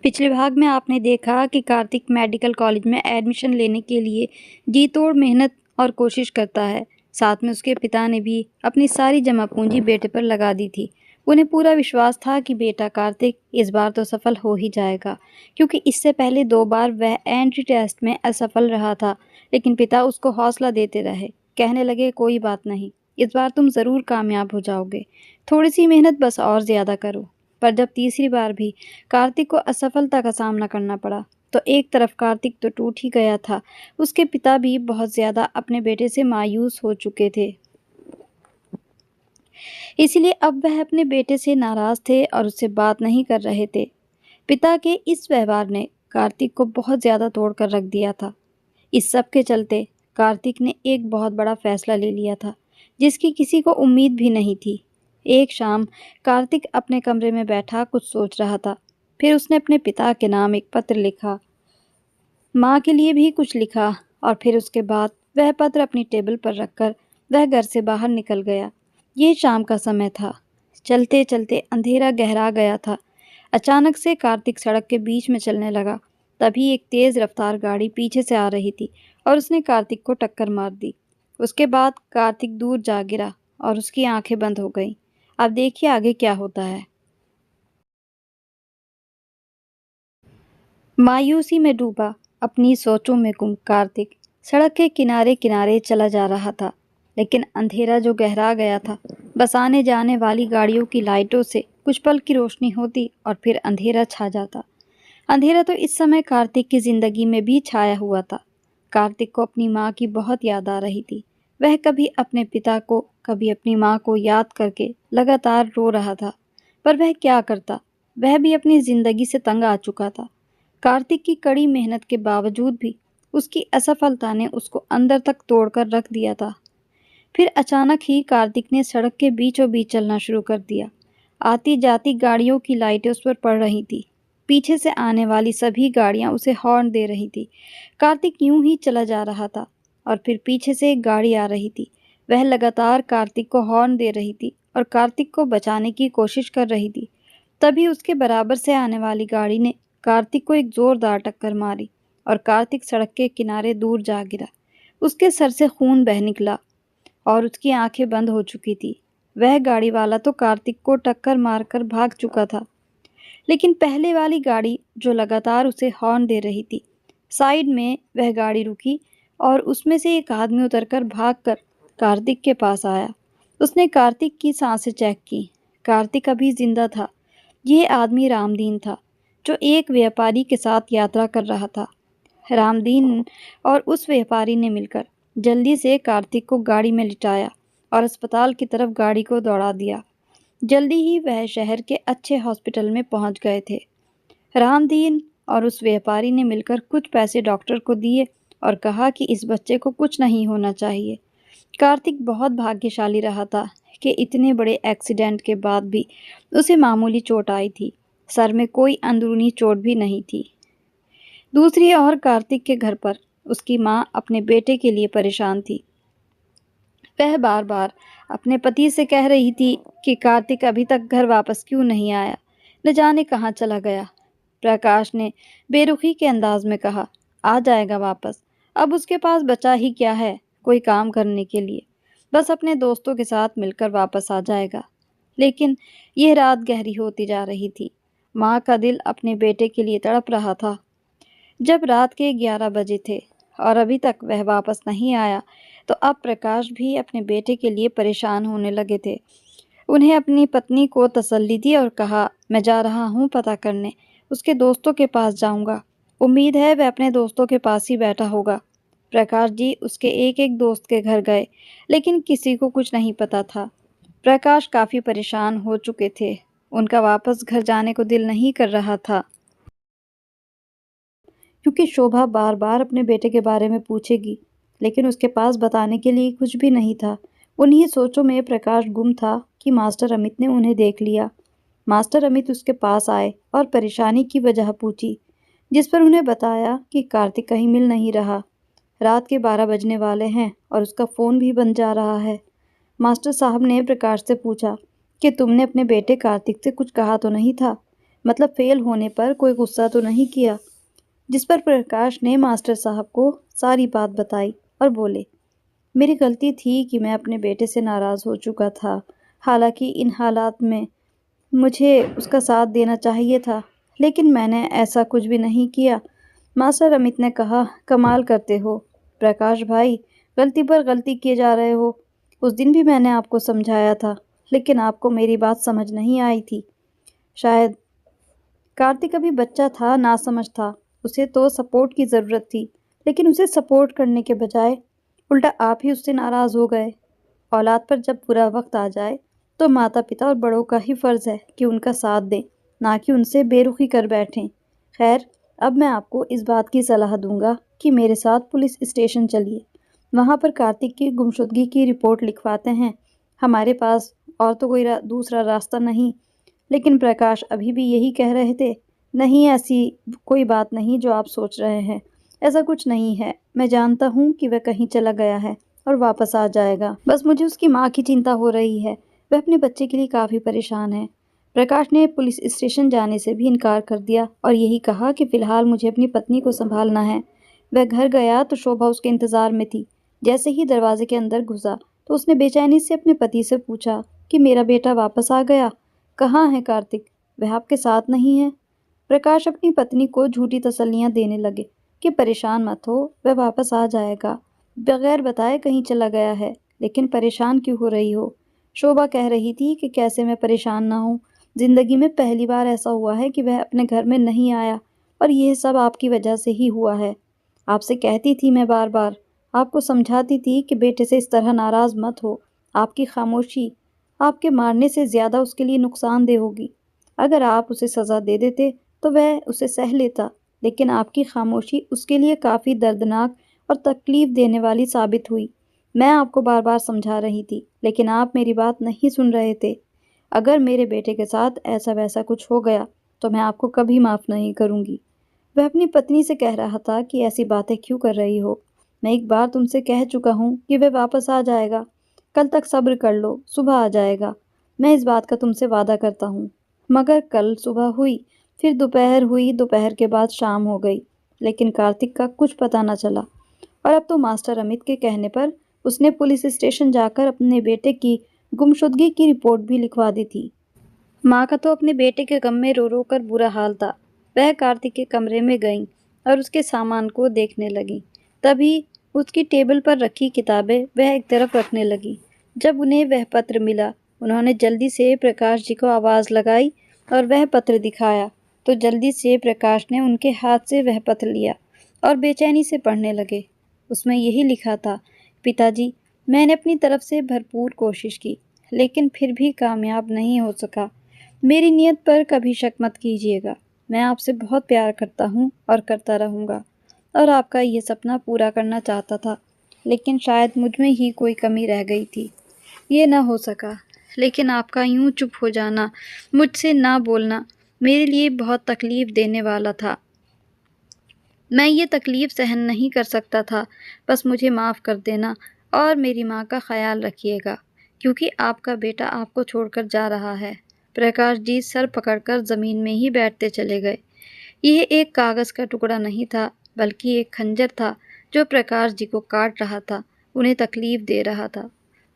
पिछले भाग में आपने देखा कि कार्तिक मेडिकल कॉलेज में एडमिशन लेने के लिए जी तोड़ मेहनत और कोशिश करता है। साथ में उसके पिता ने भी अपनी सारी जमा पूंजी बेटे पर लगा दी थी। उन्हें पूरा विश्वास था कि बेटा कार्तिक इस बार तो सफल हो ही जाएगा, क्योंकि इससे पहले 2 बार वह एंट्री टेस्ट में असफल रहा था। लेकिन पिता उसको हौसला देते रहे, कहने लगे कोई बात नहीं, इस बार तुम ज़रूर कामयाब हो जाओगे, थोड़ी सी मेहनत बस और ज़्यादा करो। पर जब तीसरी बार भी कार्तिक को असफलता का सामना करना पड़ा, तो एक तरफ कार्तिक तो टूट ही गया था, उसके पिता भी बहुत ज़्यादा अपने बेटे से मायूस हो चुके थे। इसीलिए अब वह अपने बेटे से नाराज़ थे और उससे बात नहीं कर रहे थे। पिता के इस व्यवहार ने कार्तिक को बहुत ज़्यादा तोड़ कर रख दिया था। इस सब के चलते कार्तिक ने एक बहुत बड़ा फैसला ले लिया था, जिसकी किसी को उम्मीद भी नहीं थी। एक शाम कार्तिक अपने कमरे में बैठा कुछ सोच रहा था। फिर उसने अपने पिता के नाम एक पत्र लिखा, माँ के लिए भी कुछ लिखा, और फिर उसके बाद वह पत्र अपनी टेबल पर रखकर वह घर से बाहर निकल गया। ये शाम का समय था। चलते चलते अंधेरा गहरा गया था। अचानक से कार्तिक सड़क के बीच में चलने लगा। तभी एक तेज रफ्तार गाड़ी पीछे से आ रही थी और उसने कार्तिक को टक्कर मार दी। उसके बाद कार्तिक दूर जा गिरा और उसकी आंखें बंद हो गईं। अब देखिए आगे क्या होता है। मायूसी में डूबा अपनी सोचों में गुम कार्तिक सड़क के किनारे किनारे चला जा रहा था। लेकिन अंधेरा जो गहरा गया था, बस आने जाने वाली गाड़ियों की लाइटों से कुछ पल की रोशनी होती और फिर अंधेरा छा जाता। अंधेरा तो इस समय कार्तिक की जिंदगी में भी छाया हुआ था। कार्तिक को अपनी माँ की बहुत याद आ रही थी। वह कभी अपने पिता को, कभी अपनी माँ को याद करके लगातार रो रहा था। पर वह क्या करता, वह भी अपनी जिंदगी से तंग आ चुका था। कार्तिक की कड़ी मेहनत के बावजूद भी उसकी असफलता ने उसको अंदर तक तोड़कर रख दिया था। फिर अचानक ही कार्तिक ने सड़क के बीचों बीच चलना शुरू कर दिया। आती जाती गाड़ियों की लाइटें उस पर पड़ रही थी। पीछे से आने वाली सभी गाड़ियां उसे हॉर्न दे रही थी। कार्तिक यूं ही चला जा रहा था और फिर पीछे से एक गाड़ी आ रही थी। वह लगातार कार्तिक को हॉर्न दे रही थी और कार्तिक को बचाने की कोशिश कर रही थी। तभी उसके बराबर से आने वाली गाड़ी ने कार्तिक को एक जोरदार टक्कर मारी और कार्तिक सड़क के किनारे दूर जा गिरा। उसके सर से खून बह निकला और उसकी आंखें बंद हो चुकी थी। वह गाड़ी वाला तो कार्तिक को टक्कर मारकर भाग चुका था, लेकिन पहले वाली गाड़ी जो लगातार उसे हॉर्न दे रही थी, साइड में वह गाड़ी रुकी और उसमें से एक आदमी उतरकर भागकर कार्तिक के पास आया। उसने कार्तिक की सांसें चेक की। कार्तिक अभी जिंदा था। यह आदमी रामदीन था, जो एक व्यापारी के साथ यात्रा कर रहा था। रामदीन और उस व्यापारी ने मिलकर जल्दी से कार्तिक को गाड़ी में लिटाया और अस्पताल की तरफ गाड़ी को दौड़ा दिया। जल्दी ही वह शहर के अच्छे हॉस्पिटल में पहुंच गए थे। रामदीन और उस व्यापारी ने मिलकर कुछ पैसे डॉक्टर को दिए और कहा कि इस बच्चे को कुछ नहीं होना चाहिए। कार्तिक बहुत भाग्यशाली रहा था कि इतने बड़े एक्सीडेंट के बाद भी उसे मामूली चोट आई थी। सर में कोई अंदरूनी चोट भी नहीं थी। दूसरी ओर कार्तिक के घर पर उसकी माँ अपने बेटे के लिए परेशान थी। वह बार बार अपने पति से कह रही थी कि कार्तिक अभी तक घर वापस क्यों नहीं आया, न जाने कहाँ चला गया। प्रकाश ने बेरुखी के अंदाज में कहा, आ जाएगा वापस, अब उसके पास बचा ही क्या है कोई काम करने के लिए, बस अपने दोस्तों के साथ मिलकर वापस आ जाएगा। लेकिन यह रात गहरी होती जा रही थी। माँ का दिल अपने बेटे के लिए तड़प रहा था। जब रात के 11 बजे थे और अभी तक वह वापस नहीं आया, तो अब प्रकाश भी अपने बेटे के लिए परेशान होने लगे थे। उन्हें अपनी पत्नी को तसल्ली दी और कहा, मैं जा रहा हूँ पता करने, उसके दोस्तों के पास जाऊँगा। उम्मीद है वह अपने दोस्तों के पास ही बैठा होगा। प्रकाश जी उसके एक एक दोस्त के घर गए, लेकिन किसी को कुछ नहीं पता था। प्रकाश काफ़ी परेशान हो चुके थे। उनका वापस घर जाने को दिल नहीं कर रहा था, क्योंकि शोभा बार बार अपने बेटे के बारे में पूछेगी, लेकिन उसके पास बताने के लिए कुछ भी नहीं था। उन्हीं सोचों में प्रकाश गुम था कि मास्टर अमित ने उन्हें देख लिया। मास्टर अमित उसके पास आए और परेशानी की वजह पूछी, जिस पर उन्हें बताया कि कार्तिक कहीं मिल नहीं रहा। रात के 12 बजने वाले हैं और उसका फ़ोन भी बंद जा रहा है। मास्टर साहब ने प्रकाश से पूछा कि तुमने अपने बेटे कार्तिक से कुछ कहा तो नहीं था। मतलब फेल होने पर कोई गुस्सा तो नहीं किया? जिस पर प्रकाश ने मास्टर साहब को सारी बात बताई और बोले, मेरी गलती थी कि मैं अपने बेटे से नाराज़ हो चुका था। हालांकि इन हालात में मुझे उसका साथ देना चाहिए था, लेकिन मैंने ऐसा कुछ भी नहीं किया। मास्टर अमित ने कहा, कमाल करते हो प्रकाश भाई, गलती पर गलती किए जा रहे हो। उस दिन भी मैंने आपको समझाया था, लेकिन आपको मेरी बात समझ नहीं आई थी शायद। कार्तिक अभी बच्चा था, नासमझ था। उसे तो सपोर्ट की ज़रूरत थी, लेकिन उसे सपोर्ट करने के बजाय उल्टा आप ही उससे नाराज़ हो गए। औलाद पर जब बुरा वक्त आ जाए तो माता पिता और बड़ों का ही फ़र्ज़ है कि उनका साथ दें, ना कि उनसे बेरुखी कर बैठें। खैर, अब मैं आपको इस बात की सलाह दूंगा कि मेरे साथ पुलिस स्टेशन चलिए। वहाँ पर कार्तिक की गुमशुदगी की रिपोर्ट लिखवाते हैं। हमारे पास और तो कोई दूसरा रास्ता नहीं। लेकिन प्रकाश अभी भी यही कह रहे थे, नहीं ऐसी कोई बात नहीं जो आप सोच रहे हैं। ऐसा कुछ नहीं है। मैं जानता हूँ कि वह कहीं चला गया है और वापस आ जाएगा। बस मुझे उसकी माँ की चिंता हो रही है। वह अपने बच्चे के लिए काफ़ी परेशान है। प्रकाश ने पुलिस स्टेशन जाने से भी इनकार कर दिया और यही कहा कि फ़िलहाल मुझे अपनी पत्नी को संभालना है। वह घर गया तो शोभा उसके इंतज़ार में थी। जैसे ही दरवाजे के अंदर घुसा तो उसने बेचैनी से अपने पति से पूछा कि मेरा बेटा वापस आ गया? कहाँ है कार्तिक? वह आपके साथ नहीं है? प्रकाश अपनी पत्नी को झूठी तसल्लियां देने लगे कि परेशान मत हो, वह वापस आ जाएगा। बगैर बताए कहीं चला गया है। लेकिन परेशान क्यों हो रही हो? शोभा कह रही थी कि कैसे मैं परेशान ना हूँ। जिंदगी में पहली बार ऐसा हुआ है कि वह अपने घर में नहीं आया, और यह सब आपकी वजह से ही हुआ है। आपसे कहती थी मैं बार बार, आपको समझाती थी कि बेटे से इस तरह नाराज़ मत हो। आपकी खामोशी आपके मारने से ज़्यादा उसके लिए नुकसानदेह होगी। अगर आप उसे सज़ा दे देते तो वह उसे सह लेता, लेकिन आपकी खामोशी उसके लिए काफ़ी दर्दनाक और तकलीफ़ देने वाली साबित हुई। मैं आपको बार बार समझा रही थी, लेकिन आप मेरी बात नहीं सुन रहे थे। अगर मेरे बेटे के साथ ऐसा वैसा कुछ हो गया तो मैं आपको कभी माफ़ नहीं करूँगी। वह अपनी पत्नी से कह रहा था कि ऐसी बातें क्यों कर रही हो? मैं एक बार तुमसे कह चुका हूँ कि वह वापस आ जाएगा। कल तक सब्र कर लो, सुबह आ जाएगा। मैं इस बात का तुमसे वादा करता हूँ। मगर कल सुबह हुई, फिर दोपहर हुई, दोपहर के बाद शाम हो गई, लेकिन कार्तिक का कुछ पता न चला। और अब तो मास्टर अमित के कहने पर उसने पुलिस स्टेशन जाकर अपने बेटे की गुमशुदगी की रिपोर्ट भी लिखवा दी थी। माँ का तो अपने बेटे के गम में रो रो कर बुरा हाल था। वह कार्तिक के कमरे में गईं और उसके सामान को देखने लगीं। तभी उसकी टेबल पर रखी किताबें वह एक तरफ रखने लगी। जब उन्हें वह पत्र मिला, उन्होंने जल्दी से प्रकाश जी को आवाज़ लगाई और वह पत्र दिखाया। तो जल्दी से प्रकाश ने उनके हाथ से वह पत्र लिया और बेचैनी से पढ़ने लगे। उसमें यही लिखा था, पिताजी, मैंने अपनी तरफ से भरपूर कोशिश की, लेकिन फिर भी कामयाब नहीं हो सका। मेरी नीयत पर कभी शक मत कीजिएगा। मैं आपसे बहुत प्यार करता हूँ और करता रहूँगा, और आपका ये सपना पूरा करना चाहता था, लेकिन शायद मुझ में ही कोई कमी रह गई थी। ये ना हो सका। लेकिन आपका यूं चुप हो जाना, मुझसे ना बोलना मेरे लिए बहुत तकलीफ़ देने वाला था। मैं ये तकलीफ़ सहन नहीं कर सकता था। बस मुझे माफ़ कर देना और मेरी माँ का ख़याल रखिएगा, क्योंकि आपका बेटा आपको छोड़कर जा रहा है। प्रकाश जी सर पकड़कर ज़मीन में ही बैठते चले गए। यह एक कागज़ का टुकड़ा नहीं था, बल्कि एक खंजर था जो प्रकाश जी को काट रहा था, उन्हें तकलीफ़ दे रहा था।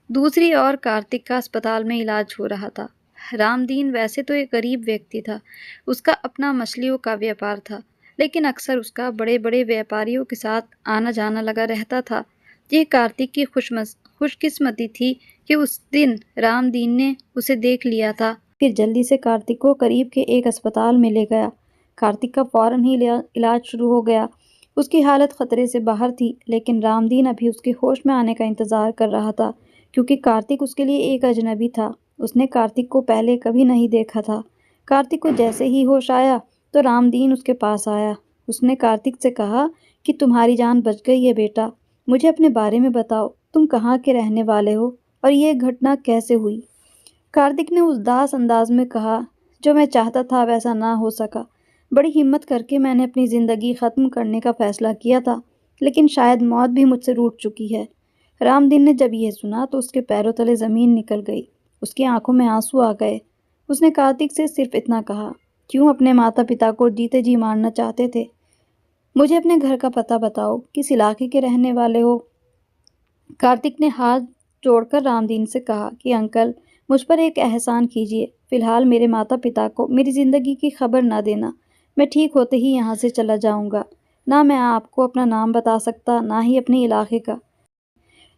दूसरी ओर कार्तिक का अस्पताल में इलाज हो रहा था। रामदीन वैसे तो एक गरीब व्यक्ति था। उसका अपना मछलियों का व्यापार था, लेकिन अक्सर उसका बड़े बड़े व्यापारियों के साथ आना जाना लगा रहता था। ये कार्तिक की खुशकिस्मती थी कि उस दिन रामदीन ने उसे देख लिया था। फिर जल्दी से कार्तिक को करीब के एक अस्पताल में ले गया। कार्तिक का फौरन ही इलाज शुरू हो गया। उसकी हालत खतरे से बाहर थी, लेकिन रामदीन अभी उसके होश में आने का इंतज़ार कर रहा था, क्योंकि कार्तिक उसके लिए एक अजनबी था। उसने कार्तिक को पहले कभी नहीं देखा था। कार्तिक को जैसे ही होश आया तो रामदीन उसके पास आया। उसने कार्तिक से कहा कि तुम्हारी जान बच गई है बेटा, मुझे अपने बारे में बताओ, तुम कहाँ के रहने वाले हो और ये घटना कैसे हुई? कार्तिक ने उदास अंदाज में कहा, जो मैं चाहता था वैसा ना हो सका। बड़ी हिम्मत करके मैंने अपनी ज़िंदगी ख़त्म करने का फ़ैसला किया था, लेकिन शायद मौत भी मुझसे रूठ चुकी है। रामदीन ने जब यह सुना तो उसके पैरों तले ज़मीन निकल गई। उसकी आंखों में आंसू आ गए। उसने कार्तिक से सिर्फ इतना कहा, क्यों अपने माता पिता को जीते जी मारना चाहते थे? मुझे अपने घर का पता बताओ, किस इलाके के रहने वाले हो? कार्तिक ने हाथ जोड़कर रामदीन से कहा कि अंकल, मुझ पर एक एहसान कीजिए। फिलहाल मेरे माता पिता को मेरी जिंदगी की खबर ना देना। मैं ठीक होते ही यहाँ से चला जाऊंगा। ना मैं आपको अपना नाम बता सकता, ना ही अपने इलाके का।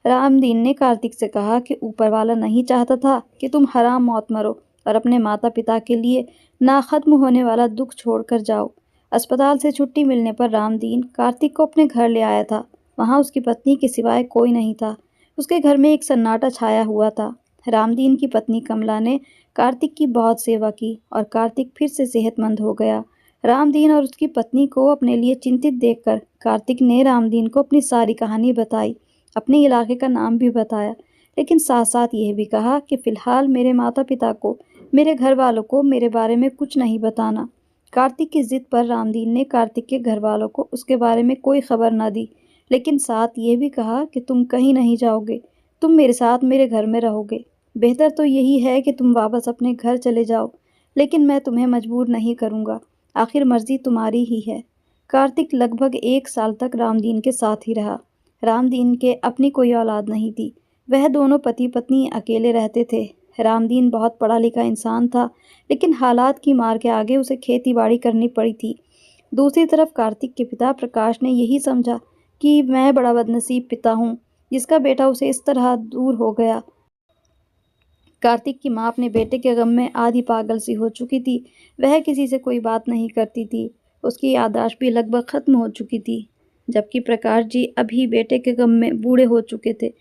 रामदीन ने कार्तिक से कहा कि ऊपर वाला नहीं चाहता था कि तुम हराम मौत मरो और अपने माता पिता के लिए ना खत्म होने वाला दुख छोड़कर जाओ। अस्पताल से छुट्टी मिलने पर रामदीन कार्तिक को अपने घर ले आया था। वहां उसकी पत्नी के सिवाय कोई नहीं था। उसके घर में एक सन्नाटा छाया हुआ था। रामदीन की पत्नी कमला ने कार्तिक की बहुत सेवा की और कार्तिक फिर से सेहतमंद हो गया। रामदीन और उसकी पत्नी को अपने लिए चिंतित देखकर कार्तिक ने रामदीन को अपनी सारी कहानी बताई, अपने इलाके का नाम भी बताया, लेकिन साथ साथ यह भी कहा कि फिलहाल मेरे माता पिता को, मेरे घर वालों को मेरे बारे में कुछ नहीं बताना। कार्तिक की जिद पर रामदीन ने कार्तिक के घर वालों को उसके बारे में कोई खबर न दी, लेकिन साथ ये भी कहा कि तुम कहीं नहीं जाओगे, तुम मेरे साथ मेरे घर में रहोगे। बेहतर तो यही है कि तुम वापस अपने घर चले जाओ, लेकिन मैं तुम्हें मजबूर नहीं करूँगा। आखिर मर्जी तुम्हारी ही है। कार्तिक लगभग 1 साल तक रामदीन के साथ ही रहा। रामदीन के अपनी कोई औलाद नहीं थी। वह दोनों पति पत्नी अकेले रहते थे। रामदीन बहुत पढ़ा लिखा इंसान था, लेकिन हालात की मार के आगे उसे खेती बाड़ी करनी पड़ी थी। दूसरी तरफ कार्तिक के पिता प्रकाश ने यही समझा कि मैं बड़ा बदनसीब पिता हूँ, जिसका बेटा उसे इस तरह दूर हो गया। कार्तिक की माँ अपने बेटे के गम में आधी पागल सी हो चुकी थी। वह किसी से कोई बात नहीं करती थी। उसकी याददाश्त भी लगभग खत्म हो चुकी थी, जबकि प्रकाश जी अभी बेटे के गम में बूढ़े हो चुके थे।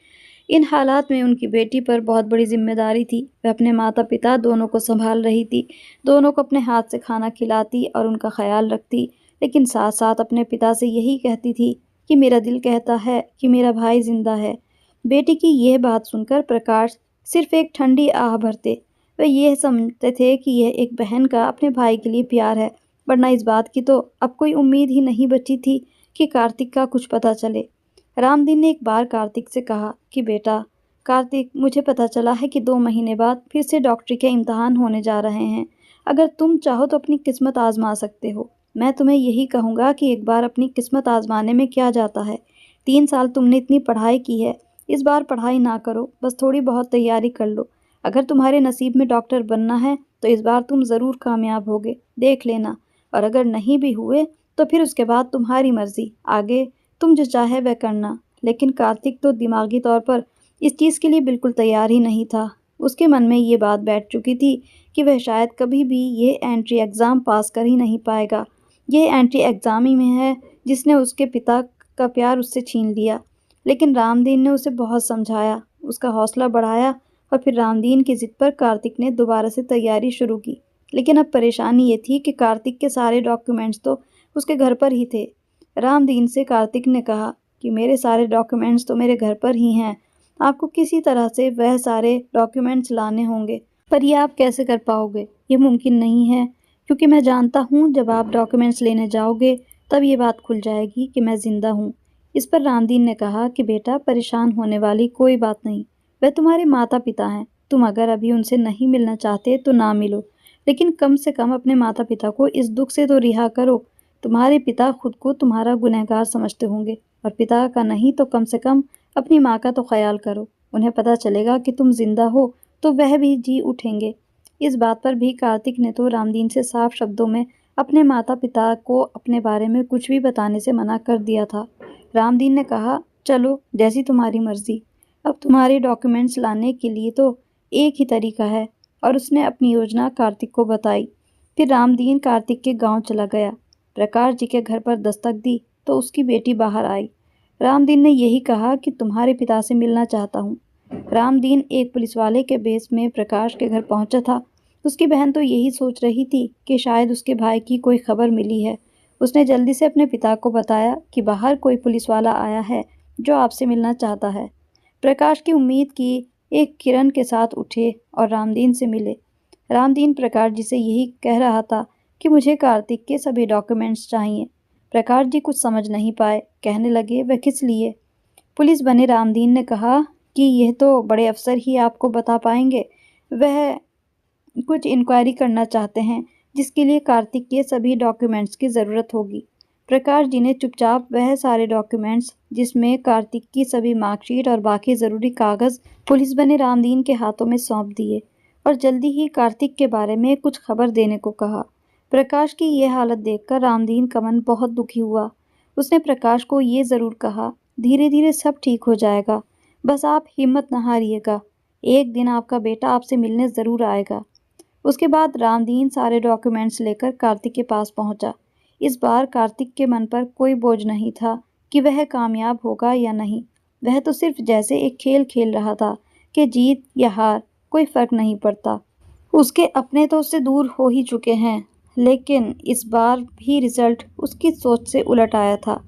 इन हालात में उनकी बेटी पर बहुत बड़ी जिम्मेदारी थी। वह अपने माता पिता दोनों को संभाल रही थी, दोनों को अपने हाथ से खाना खिलाती और उनका ख्याल रखती, लेकिन साथ साथ अपने पिता से यही कहती थी कि मेरा दिल कहता है कि मेरा भाई जिंदा है। बेटी की यह बात सुनकर प्रकाश सिर्फ एक ठंडी आह भरते। वे यह समझते थे कि यह एक बहन का अपने भाई के लिए प्यार है, वरना इस बात की तो अब कोई उम्मीद ही नहीं बची थी कि कार्तिक का कुछ पता चले। रामदीन ने एक बार कार्तिक से कहा कि बेटा कार्तिक, मुझे पता चला है कि 2 महीने बाद फिर से डॉक्टरी के इम्तहान होने जा रहे हैं। अगर तुम चाहो तो अपनी किस्मत आजमा सकते हो। मैं तुम्हें यही कहूँगा कि एक बार अपनी किस्मत आजमाने में क्या जाता है। 3 साल तुमने इतनी पढ़ाई की है, इस बार पढ़ाई ना करो, बस थोड़ी बहुत तैयारी कर लो। अगर तुम्हारे नसीब में डॉक्टर बनना है तो इस बार तुम ज़रूर कामयाब होगे, देख लेना। और अगर नहीं भी हुए तो फिर उसके बाद तुम्हारी मर्जी, आगे तुम जो चाहे वह करना। लेकिन कार्तिक तो दिमागी तौर पर इस चीज़ के लिए बिल्कुल तैयार ही नहीं था। उसके मन में ये बात बैठ चुकी थी कि वह शायद कभी भी ये एंट्री एग्ज़ाम पास कर ही नहीं पाएगा। ये एंट्री एग्ज़ाम ही में है जिसने उसके पिता का प्यार उससे छीन लिया। लेकिन रामदीन ने उसे बहुत समझाया, उसका हौसला बढ़ाया और फिर रामदीन की ज़िद पर कार्तिक ने दोबारा से तैयारी शुरू की। लेकिन अब परेशानी ये थी कि कार्तिक के सारे डॉक्यूमेंट्स तो उसके घर पर ही थे। रामदीन से कार्तिक ने कहा कि मेरे सारे डॉक्यूमेंट्स तो मेरे घर पर ही हैं, आपको किसी तरह से वह सारे डॉक्यूमेंट्स लाने होंगे। पर ये आप कैसे कर पाओगे? ये मुमकिन नहीं है, क्योंकि मैं जानता हूँ जब आप डॉक्यूमेंट्स लेने जाओगे तब ये बात खुल जाएगी कि मैं ज़िंदा हूँ। इस पर रामदीन ने कहा कि बेटा, परेशान होने वाली कोई बात नहीं। वह तुम्हारे माता पिता हैं। तुम अगर अभी उनसे नहीं मिलना चाहते तो ना मिलो, लेकिन कम से कम अपने माता पिता को इस दुख से तो रिहा करो। तुम्हारे पिता खुद को तुम्हारा गुनहगार समझते होंगे, और पिता का नहीं तो कम से कम अपनी माँ का तो ख्याल करो। उन्हें पता चलेगा कि तुम जिंदा हो तो वह भी जी उठेंगे। इस बात पर भी कार्तिक ने तो रामदीन से साफ शब्दों में अपने माता पिता को अपने बारे में कुछ भी बताने से मना कर दिया था। रामदीन ने कहा, चलो जैसी तुम्हारी मर्जी। अब तुम्हारे डॉक्यूमेंट्स लाने के लिए तो एक ही तरीका है। और उसने अपनी योजना कार्तिक को बताई। फिर रामदीन कार्तिक के गांव चला गया। प्रकाश जी के घर पर दस्तक दी तो उसकी बेटी बाहर आई। रामदीन ने यही कहा कि तुम्हारे पिता से मिलना चाहता हूँ। रामदीन एक पुलिस वाले के बेस में प्रकाश के घर पहुंचा था। उसकी बहन तो यही सोच रही थी कि शायद उसके भाई की कोई खबर मिली है। उसने जल्दी से अपने पिता को बताया कि बाहर कोई पुलिस वाला आया है जो आपसे मिलना चाहता है। प्रकाश की उम्मीद की एक किरण के साथ उठे और रामदीन से मिले। रामदीन प्रकाश जी से यही कह रहा था कि मुझे कार्तिक के सभी डॉक्यूमेंट्स चाहिए। प्रकाश जी कुछ समझ नहीं पाए, कहने लगे, वह किस लिए? पुलिस बने रामदीन ने कहा कि यह तो बड़े अफसर ही आपको बता पाएंगे। वह कुछ इंक्वायरी करना चाहते हैं। जिसके लिए कार्तिक के सभी डॉक्यूमेंट्स की ज़रूरत होगी। प्रकाश जी ने चुपचाप वह सारे डॉक्यूमेंट्स, जिसमें कार्तिक की सभी मार्कशीट और बाकी ज़रूरी कागज़, पुलिस बने रामदीन के हाथों में सौंप दिए और जल्दी ही कार्तिक के बारे में कुछ खबर देने को कहा। प्रकाश की ये हालत देखकर रामदीन का मन बहुत दुखी हुआ। उसने प्रकाश को ये ज़रूर कहा, धीरे धीरे सब ठीक हो जाएगा, बस आप हिम्मत न हारिएगा, एक दिन आपका बेटा आपसे मिलने ज़रूर आएगा। उसके बाद रामदीन सारे डॉक्यूमेंट्स लेकर कार्तिक के पास पहुंचा। इस बार कार्तिक के मन पर कोई बोझ नहीं था कि वह कामयाब होगा या नहीं। वह तो सिर्फ जैसे एक खेल खेल रहा था कि जीत या हार कोई फर्क नहीं पड़ता। उसके अपने तो उससे दूर हो ही चुके हैं, लेकिन इस बार भी रिजल्ट उसकी सोच से उलट आया था।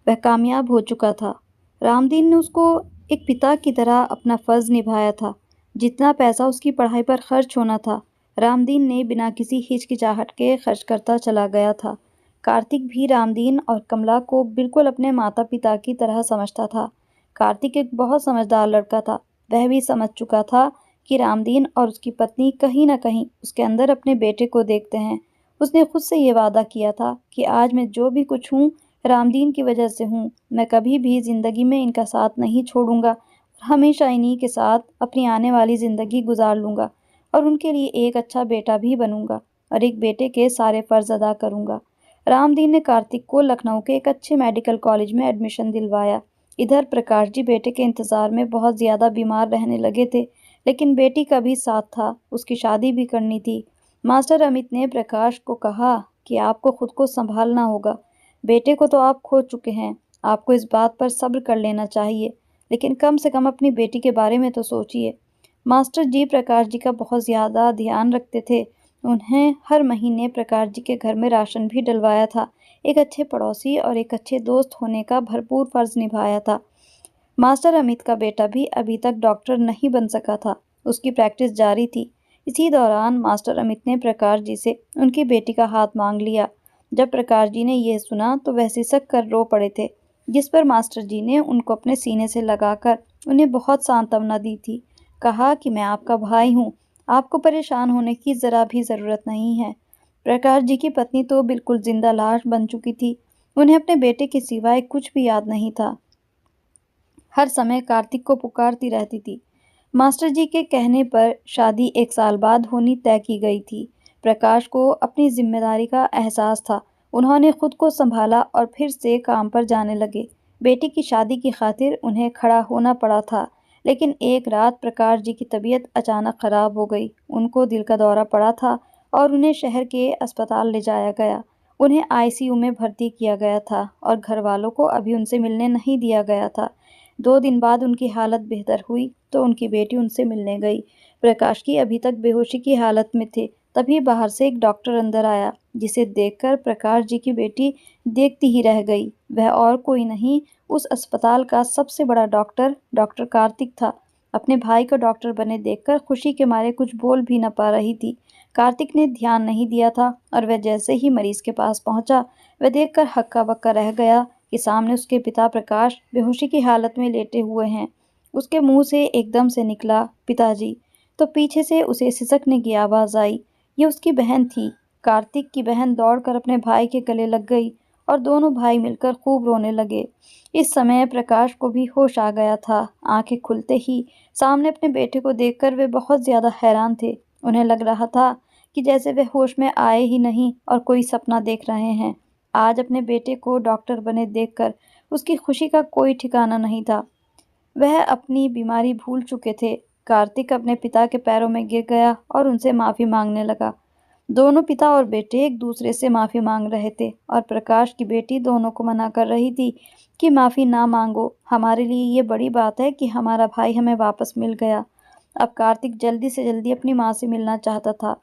वह कामयाब हो चुका था। रामदीन ने उसको एक पिता की तरह अपना फ़र्ज़ निभाया था। जितना पैसा उसकी पढ़ाई पर खर्च होना था, रामदीन ने बिना किसी हिचकिचाहट के खर्च करता चला गया था। कार्तिक भी रामदीन और कमला को बिल्कुल अपने माता पिता की तरह समझता था। कार्तिक एक बहुत समझदार लड़का था। वह भी समझ चुका था कि रामदीन और उसकी पत्नी कहीं न कहीं उसके अंदर अपने बेटे को देखते हैं। उसने खुद से ये वादा किया था कि आज मैं जो भी कुछ हूँ, रामदीन की वजह से हूँ। मैं कभी भी ज़िंदगी में इनका साथ नहीं छोड़ूंगा। हमेशा इन्हीं के साथ अपनी आने वाली ज़िंदगी गुजार लूँगा और उनके लिए एक अच्छा बेटा भी बनूंगा और एक बेटे के सारे फ़र्ज़ अदा करूंगा। रामदीन ने कार्तिक को लखनऊ के एक अच्छे मेडिकल कॉलेज में एडमिशन दिलवाया। इधर प्रकाश जी बेटे के इंतज़ार में बहुत ज़्यादा बीमार रहने लगे थे, लेकिन बेटी का भी साथ था, उसकी शादी भी करनी थी। मास्टर अमित ने प्रकाश को कहा कि आपको खुद को संभालना होगा। बेटे को तो आप खो चुके हैं, आपको इस बात पर सब्र कर लेना चाहिए, लेकिन कम से कम अपनी बेटी के बारे में तो सोचिए। मास्टर जी प्रकाश जी का बहुत ज़्यादा ध्यान रखते थे। उन्हें हर महीने प्रकाश जी के घर में राशन भी डलवाया था। एक अच्छे पड़ोसी और एक अच्छे दोस्त होने का भरपूर फ़र्ज़ निभाया था। मास्टर अमित का बेटा भी अभी तक डॉक्टर नहीं बन सका था। उसकी प्रैक्टिस जारी थी। इसी दौरान मास्टर अमित ने प्रकाश जी से उनकी बेटी का हाथ मांग लिया। जब प्रकाश जी ने यह सुना तो वह सिसक कर रो पड़े थे, जिस पर मास्टर जी ने उनको अपने सीने से लगाकर उन्हें बहुत सांत्वना दी थी। कहा कि मैं आपका भाई हूँ, आपको परेशान होने की ज़रा भी ज़रूरत नहीं है। प्रकाश जी की पत्नी तो बिल्कुल जिंदा लाश बन चुकी थी। उन्हें अपने बेटे के सिवाय कुछ भी याद नहीं था। हर समय कार्तिक को पुकारती रहती थी। मास्टर जी के कहने पर शादी 1 साल बाद होनी तय की गई थी। प्रकाश को अपनी जिम्मेदारी का एहसास था। उन्होंने खुद को संभाला और फिर से काम पर जाने लगे। बेटी की शादी की खातिर उन्हें खड़ा होना पड़ा था, लेकिन एक रात प्रकाश जी की तबीयत अचानक खराब हो गई। उनको दिल का दौरा पड़ा था और उन्हें शहर के अस्पताल ले जाया गया। उन्हें आईसीयू में भर्ती किया गया था और घर वालों को अभी उनसे मिलने नहीं दिया गया था। 2 दिन बाद उनकी हालत बेहतर हुई तो उनकी बेटी उनसे मिलने गई। प्रकाश की अभी तक बेहोशी की हालत में थे। तभी बाहर से एक डॉक्टर अंदर आया, जिसे देखकर प्रकाश जी की बेटी देखती ही रह गई। वह और कोई नहीं, उस अस्पताल का सबसे बड़ा डॉक्टर डॉक्टर कार्तिक था। अपने भाई को डॉक्टर बने देखकर खुशी के मारे कुछ बोल भी न पा रही थी। कार्तिक ने ध्यान नहीं दिया था और वह जैसे ही मरीज के पास पहुंचा, वह देखकर हक्का बक्का रह गया कि सामने उसके पिता प्रकाश बेहोशी की हालत में लेटे हुए हैं। उसके मुंह से एकदम से निकला, पिताजी। तो पीछे से उसे सिसकने की आवाज़ आई। ये उसकी बहन थी। कार्तिक की बहन दौड़कर अपने भाई के गले लग गई और दोनों भाई मिलकर खूब रोने लगे। इस समय प्रकाश को भी होश आ गया था। आंखें खुलते ही सामने अपने बेटे को देखकर वे बहुत ज़्यादा हैरान थे। उन्हें लग रहा था कि जैसे वे होश में आए ही नहीं और कोई सपना देख रहे हैं। आज अपने बेटे को डॉक्टर बने देखकर उसकी खुशी का कोई ठिकाना नहीं था। वह अपनी बीमारी भूल चुके थे। कार्तिक अपने पिता के पैरों में गिर गया और उनसे माफ़ी मांगने लगा। दोनों पिता और बेटे एक दूसरे से माफ़ी मांग रहे थे और प्रकाश की बेटी दोनों को मना कर रही थी कि माफ़ी ना मांगो, हमारे लिए ये बड़ी बात है कि हमारा भाई हमें वापस मिल गया। अब कार्तिक जल्दी से जल्दी अपनी माँ से मिलना चाहता था।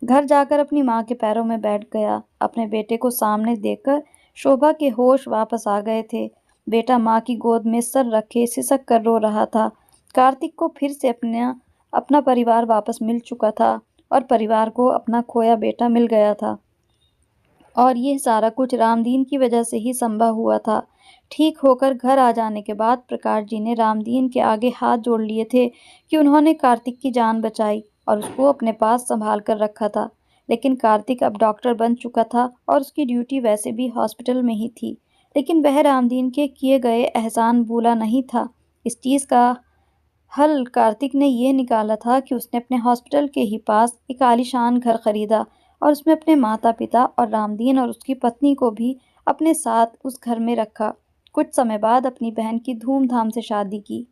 घर जाकर अपनी माँ के पैरों में बैठ गया। अपने बेटे को सामने देखकर शोभा के होश वापस आ गए थे। बेटा माँ की गोद में सर रखे सिसक कर रो रहा था। कार्तिक को फिर से अपना अपना परिवार वापस मिल चुका था और परिवार को अपना खोया बेटा मिल गया था। और यह सारा कुछ रामदीन की वजह से ही संभव हुआ था। ठीक होकर घर आ जाने के बाद प्रकाश जी ने रामदीन के आगे हाथ जोड़ लिए थे कि उन्होंने कार्तिक की जान बचाई और उसको अपने पास संभाल कर रखा था। लेकिन कार्तिक अब डॉक्टर बन चुका था और उसकी ड्यूटी वैसे भी हॉस्पिटल में ही थी। लेकिन वह रामदीन के किए गए एहसान भूला नहीं था। इस चीज़ का हल कार्तिक ने ये निकाला था कि उसने अपने हॉस्पिटल के ही पास एक आलीशान घर खरीदा और उसमें अपने माता-पिता और रामदीन और उसकी पत्नी को भी अपने साथ उस घर में रखा। कुछ समय बाद अपनी बहन की धूमधाम से शादी की।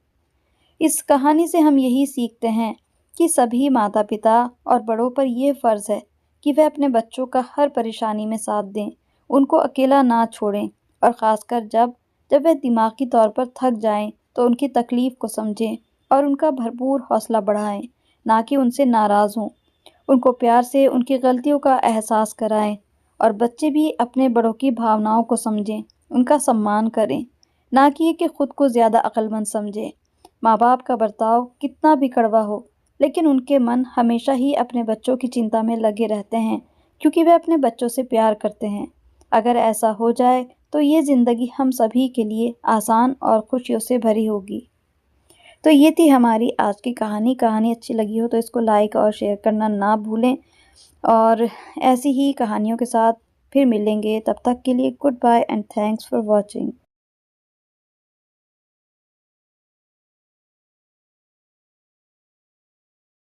इस कहानी से हम यही सीखते हैं कि सभी माता-पिता और बड़ों पर ये फ़र्ज़ है कि वह अपने बच्चों का हर परेशानी में साथ दें, उनको अकेला ना छोड़ें और ख़ासकर जब जब वह दिमागी तौर पर थक जाएँ, तो उनकी तकलीफ़ को समझें और उनका भरपूर हौसला बढ़ाएँ, ना कि उनसे नाराज़ हों। उनको प्यार से उनकी गलतियों का एहसास कराएँ और बच्चे भी अपने बड़ों की भावनाओं को समझें, उनका सम्मान करें, ना कि ये कि खुद को ज़्यादा अक्लमंद समझें। माँ-बाप का बर्ताव कितना भी कड़वा हो, लेकिन उनके मन हमेशा ही अपने बच्चों की चिंता में लगे रहते हैं, क्योंकि वे अपने बच्चों से प्यार करते हैं। अगर ऐसा हो जाए, तो ये ज़िंदगी हम सभी के लिए आसान और खुशियों से भरी होगी। तो ये थी हमारी आज की कहानी। कहानी अच्छी लगी हो तो इसको लाइक और शेयर करना ना भूलें और ऐसी ही कहानियों के साथ फिर मिलेंगे। तब तक के लिए goodbye and thanks for watching.